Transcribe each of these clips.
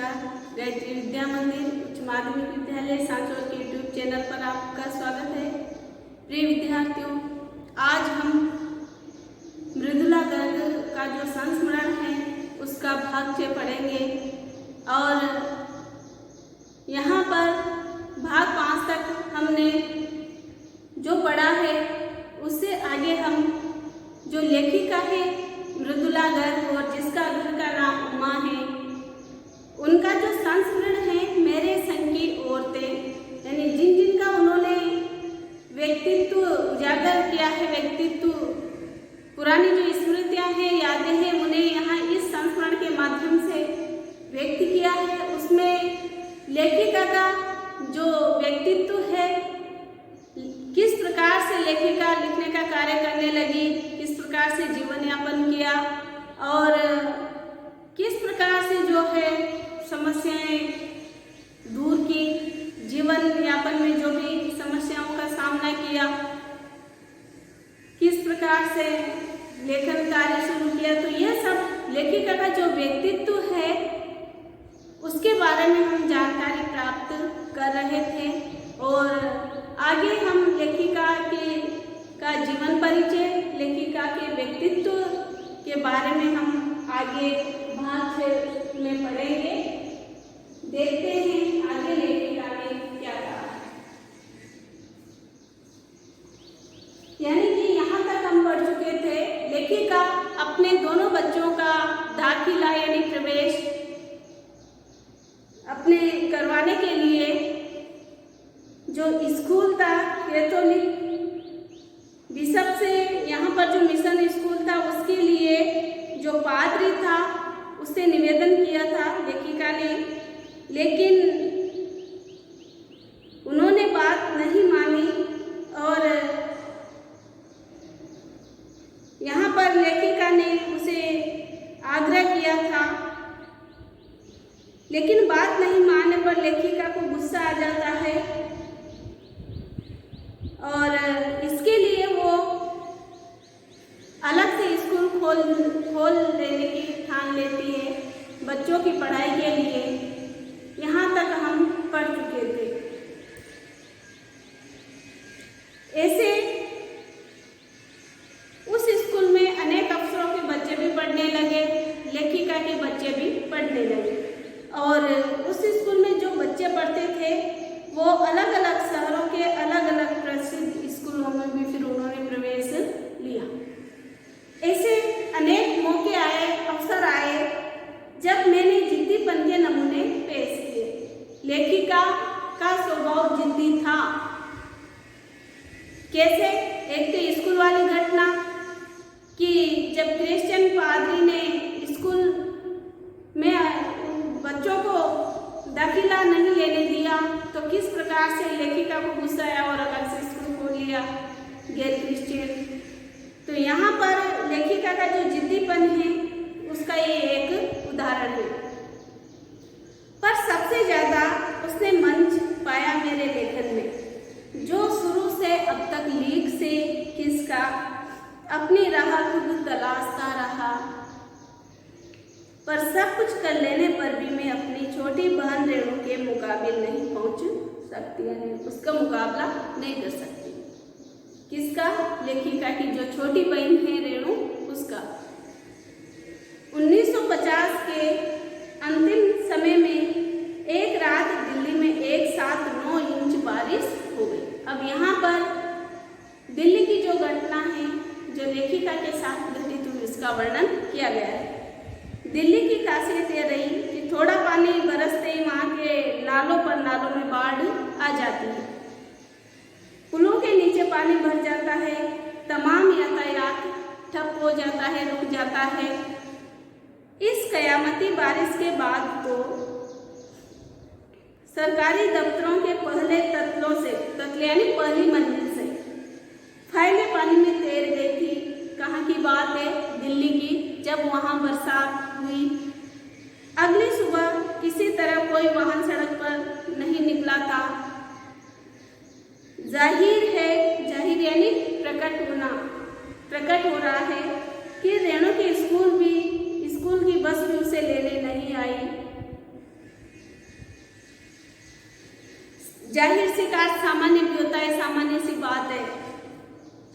नमस्कार। गायत्री विद्या मंदिर उच्च माध्यमिक विद्यालय सांचौर के यूट्यूब चैनल पर आपका स्वागत है। प्रिय विद्यार्थियों, आज हम मृदुला गर्ग का जो संस्मरण है उसका भाग 6 पढ़ेंगे और यहाँ पर भाग 5 तक हमने जो पढ़ा है उससे आगे हम जो लेखिका है मृदुला गर्ग और जिसका घर का नाम उमा है, उनका जो संस्मरण है मेरे संग की औरतें, यानी जिन जिन का उन्होंने व्यक्तित्व उजागर किया है, व्यक्तित्व पुरानी जो स्मृतियां हैं, यादें हैं, उन्हें यहाँ इस संस्मरण के माध्यम से व्यक्त किया है। उसमें लेखिका का जो व्यक्तित्व है, किस प्रकार से लेखिका लिखने का कार्य करने लगी, किस प्रकार से जीवन यापन किया और किस प्रकार से जो है समस्याएं दूर की, जीवन यापन में जो भी समस्याओं का सामना किया, किस प्रकार से लेखन कार्य शुरू किया। तो यह सब लेखिका का जो व्यक्तित्व है उसके बारे में हम जानकारी प्राप्त कर रहे थे और आगे हम लेखिका का जीवन परिचय, लेखिका के व्यक्तित्व के बारे में हम आगे भाग 6 में पढ़ेंगे। देखते हैं आगे लेखिका ने क्या कहा। यानी कि यहाँ तक हम पढ़ चुके थे, लेखिका अपने दोनों बच्चों का दाखिला यानी प्रवेश अपने करवाने के लिए जो स्कूल था कैथोलिक बिशप से, यहाँ पर जो मिशन स्कूल था उसके लिए जो पादरी था उससे निवेदन किया था लेखिका ने, लेकिन उन्होंने बात नहीं मानी और यहाँ पर लेखिका ने उसे आग्रह किया था, लेकिन बात नहीं मानने पर लेखिका को गुस्सा आ जाता है और इसके लिए वो अलग से स्कूल खोल देने की ठान लेती है बच्चों की पढ़ाई के लिए। यहाँ तक हम पढ़ चुके थे। ऐसे उस स्कूल में अनेक अफसरों के बच्चे भी पढ़ने लगे, लेखिका के बच्चे भी पढ़ने लगे और उस स्कूल में जो बच्चे पढ़ते थे वो अलग अलग शहरों के अलग अलग प्रसिद्ध स्कूलों में भी फिर उन्होंने प्रवेश लिया। ऐसे अनेक मौके आए, अवसर आए जब मैंने जिद्दीपन के नमूने पेश किए। लेखिका का स्वभाव जिद्दी था। कैसे? एक तो स्कूल वाली घटना कि जब क्रिश्चियन पादरी ने स्कूल में बच्चों को दाखिला नहीं लेने दिया तो किस प्रकार से लेखिका को गुस्सा आया और अलग से स्कूल खोल लिया गैर क्रिश्चियन। तो यहाँ पर लेखिका का जो जिद्दीपन है उसका ये एक उदाहरण है। पर सबसे ज़्यादा उसने मंच पाया मेरे लेखन में, जो शुरू से अब तक लीक से खिसका अपनी राह खुद तलाशता रहा, पर सब कुछ कर लेने पर भी मैं अपनी छोटी बहन रेणु के मुकाबिल नहीं पहुंच सकती, यानी उसका मुकाबला नहीं कर सकती। किसका? लेखिका की जो छोटी बहन है रेणु, उसका। 1950 के अंतिम समय में एक रात दिल्ली में एक साथ 9 इंच बारिश हो गई। अब यहाँ पर दिल्ली की जो घटना है जो लेखिका के साथ घटित हुई उसका वर्णन किया गया है। दिल्ली की खासियत यह रही कि थोड़ा पानी बरसते ही वहाँ के नालों में बाढ़ आ जाती है, पुलों के नीचे पानी भर जाता है, तमाम यातायात ठप हो जाता है, रुक जाता है। इस कयामती बारिश के बाद तो सरकारी दफ्तरों के पहले तत्ले यानी पहली मंजिल से फैले पानी में तैर गई थी। कहाँ की बात है? दिल्ली की। जब वहाँ बरसात हुई, अगली सुबह किसी तरह कोई वाहन सड़क पर नहीं निकला था। जाहिर यानी प्रकट हो रहा है कि रेणु की स्कूल की बस भी उसे लेने नहीं आई। जाहिर सी बात सामान्य भी होता है, सामान्य सी बात है।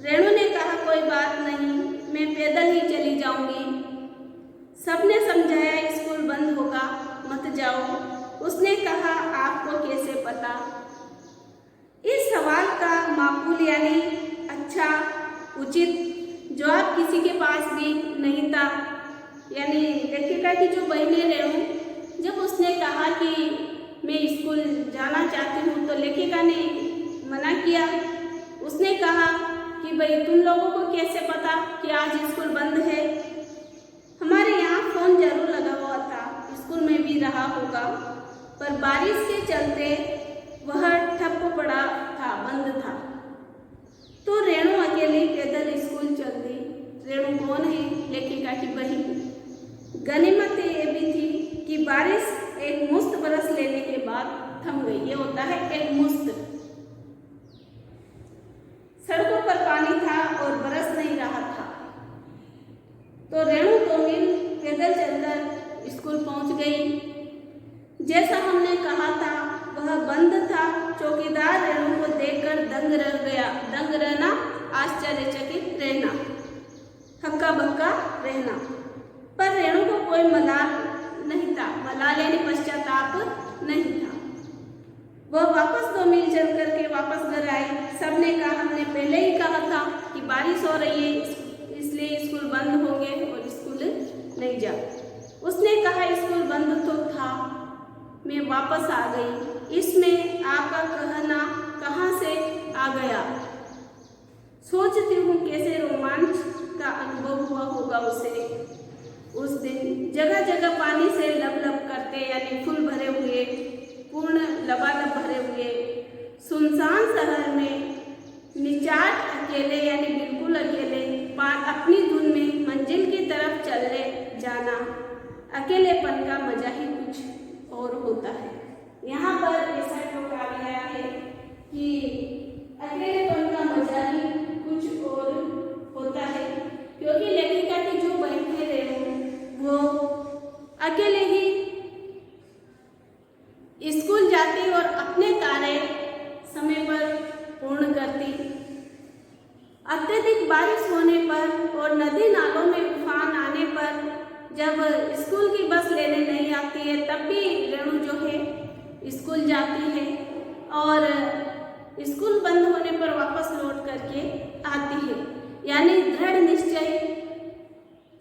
रेणु ने कहा कोई बात नहीं, मैं पैदल ही चली जाऊंगी। सबने समझाया स्कूल बंद होगा, मत जाओ। उसने कहा आपको कैसे पता? इस सवाल का माकूल यानी अच्छा उचित जवाब किसी के पास भी नहीं था। यानी लेखिका की जो बहन है रेणु, जब उसने कहा कि मैं स्कूल जाना चाहती हूँ तो लेखिका ने मना किया। उसने कहा कि भाई तुम लोगों को कैसे पता कि आज स्कूल बंद है? हमारे यहाँ फ़ोन जरूर लगा हुआ था, स्कूल में भी रहा होगा, पर बारिश के चलते वह ठप पड़ा था, बंद था। तो रेणु अकेली पैदल स्कूल चल दी। रेणु कौन है? लेखिका की बहन। गनीमत ये भी थी कि बारिश एक मुश्त बरस लेने के बाद थम गई। ये होता है एक मुश्त। सड़कों पर पानी था और बरस नहीं रहा था। तो रेणु 2 मील पैदल चलकर स्कूल पहुंच गई। जैसा हमने कहा था वह बंद था। चौकीदार रेणु को देखकर दंग रह गया। दंग रहना, आश्चर्यचकित रहना, हक्का बक्का रहना। पर रेणु को कोई मलाल नहीं था, मलाल यानी पश्चाताप नहीं था। वह वापस 2 मील चल करके वापस घर आई। सबने कहा हमने पहले ही कहा था कि बारिश हो रही है, इसलिए स्कूल बंद होंगे और स्कूल नहीं जा। उसने कहा स्कूल बंद तो था, मैं वापस आ गई। इसमें आपका कहना कहाँ से आ गया? सोचती हूँ कैसे रोमांच का अनुभव हुआ होगा उसे। उस दिन जगह जगह पानी से लबलब करते यानी फुल भरे हुए, पूर्ण लबालब भरे हुए सुनसान शहर में निचाट अकेले यानी बिल्कुल अकेले अपनी धुन में मंजिल की तरफ चले जाना, अकेलेपन का मजा ही कुछ और होता है। यहाँ पर ऐसा जो कहा गया है कि अकेलेपन का मजा ही कुछ और होता है, क्योंकि लेखिका की जो बहन है रेणु वो अकेले ही स्कूल जाती और अपने कार्य समय पर पूर्ण करती। अत्यधिक बारिश होने पर और नदी नालों में उफान आने पर जब स्कूल की बस लेने नहीं आती है तब भी रेणु जो है स्कूल जाती है और स्कूल बंद होने पर वापस लौट करके आती है। यानी दृढ़ निश्चय,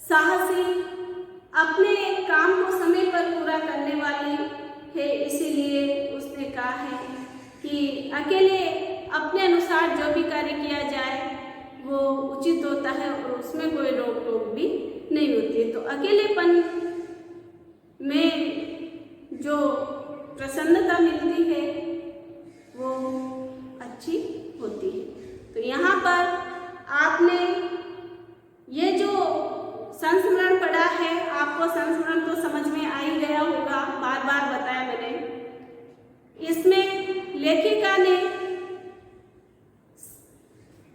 साहसी, अपने काम को समय पर पूरा करने वाली है। इसीलिए उसने कहा है कि अकेले अपने अनुसार जो भी कार्य किया जाए वो उचित होता है और उसमें कोई रोक टोक भी नहीं होती है। तो अकेलेपन में जो प्रसन्नता मिलती है वो अच्छी होती है। तो यहाँ पर आपने ये जो संस्मरण पढ़ा है, आपको संस्मरण तो समझ में आ ही गया होगा, बार बार बताया मैंने। इसमें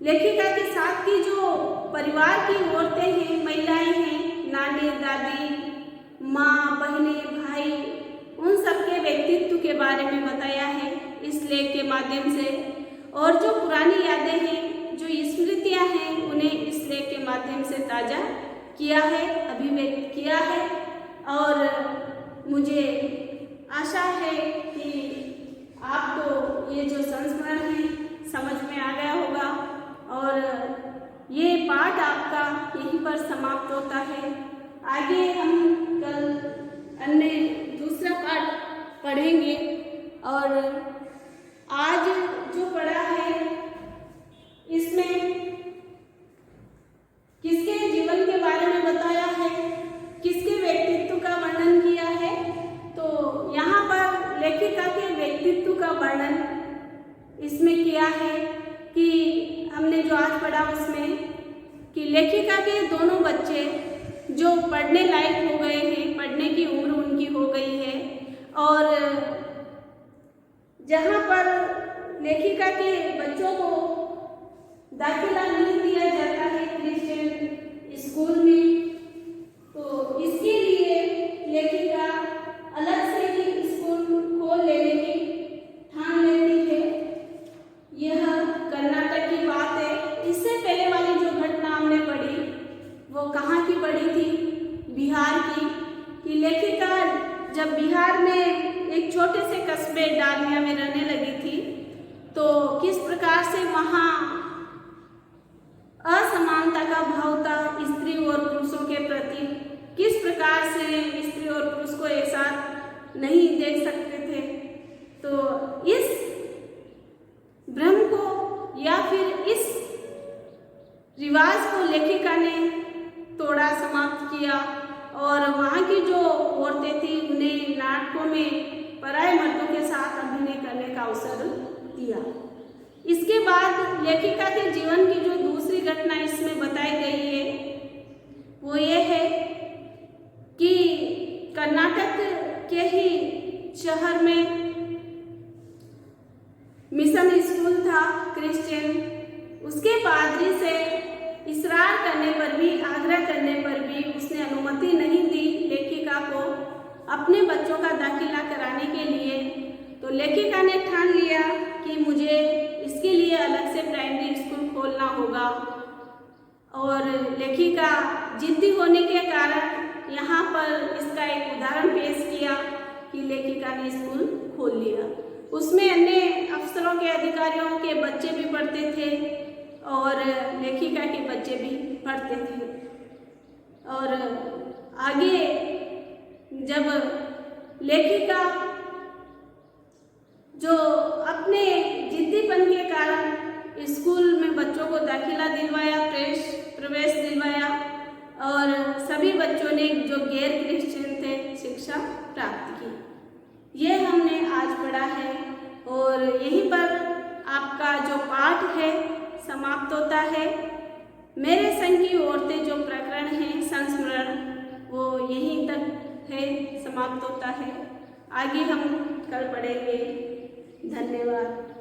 लेखिका के साथ की जो परिवार की औरतें हैं, महिलाएं हैं, नानी दादी, माँ, बहनें, भाई, उन सबके व्यक्तित्व के बारे में बताया है इस लेख के माध्यम से। और जो पुरानी यादें हैं, जो स्मृतियाँ हैं, उन्हें इस लेख के माध्यम से ताज़ा किया है, अभिव्यक्त किया है। और मुझे आशा है कि आपको ये जो संस्मरण है समझ में आ गया होगा और ये पाठ आपका यहीं पर समाप्त होता है। आगे हम कल अन्य दूसरा पाठ पढ़ेंगे और आज जो पढ़ा है इसमें किसके जीवन के बारे में बताया है, किसके व्यक्तित्व का वर्णन किया है। तो यहाँ पर लेखिका के व्यक्तित्व का वर्णन इसमें किया है कि हमने जो आज पढ़ा उसमें कि लेखिका के दोनों बच्चे जो पढ़ने लायक हो गए हैं, पढ़ने की उम्र उनकी हो गई है और जहाँ पर लेखिका के बच्चों को दाखिला नहीं दिया जाता है क्रिश्चियन स्कूल में, तो इसके लिए लेखिका अलग से ही स्कूल खोल लेने की ठान लेती है। वो कहाँ की पढ़ी थी? बिहार की। कि लेखिका जब बिहार में एक छोटे से कस्बे डालिया में रहने लगी थी तो किस प्रकार से वहाँ असमानता का भाव था स्त्री और पुरुषों के प्रति, किस प्रकार से स्त्री और पुरुष को एक साथ नहीं देख सकते थे। तो इस भ्रम को या फिर इस रिवाज को लेखिका ने तोड़ा, समाप्त किया और वहाँ की जो औरतें थी उन्हें नाटकों में पराये मर्दों के साथ अभिनय करने का अवसर दिया। इसके बाद लेखिका के जीवन की जो दूसरी घटना इसमें बताई गई है वो ये है कि कर्नाटक के ही शहर में मिशन स्कूल था क्रिश्चियन, उसके पादरी से इसरार करने पर भी, आग्रह करने पर भी उसने अनुमति नहीं दी लेखिका को अपने बच्चों का दाखिला कराने के लिए। तो लेखिका ने ठान लिया कि मुझे इसके लिए अलग से प्राइमरी स्कूल खोलना होगा और लेखिका जिद्दी होने के कारण यहाँ पर इसका एक उदाहरण पेश किया कि लेखिका ने स्कूल खोल लिया। उसमें अन्य अफसरों के, अधिकारियों के बच्चे भी पढ़ते थे और लेखिका के बच्चे भी पढ़ते थे। और आगे जब लेखिका जो अपने जिद्दीपन के कारण स्कूल में बच्चों को दाखिला दिलवाया, प्रवेश दिलवाया और सभी बच्चों ने जो गैर क्रिश्चियन थे शिक्षा प्राप्त की। ये हमने आज पढ़ा है और यहीं पर आपका जो पाठ है समाप्त होता है। मेरे संग की औरतें जो प्रकरण है संस्मरण वो यहीं तक है, समाप्त होता है। आगे हम कल पढ़ेंगे। धन्यवाद।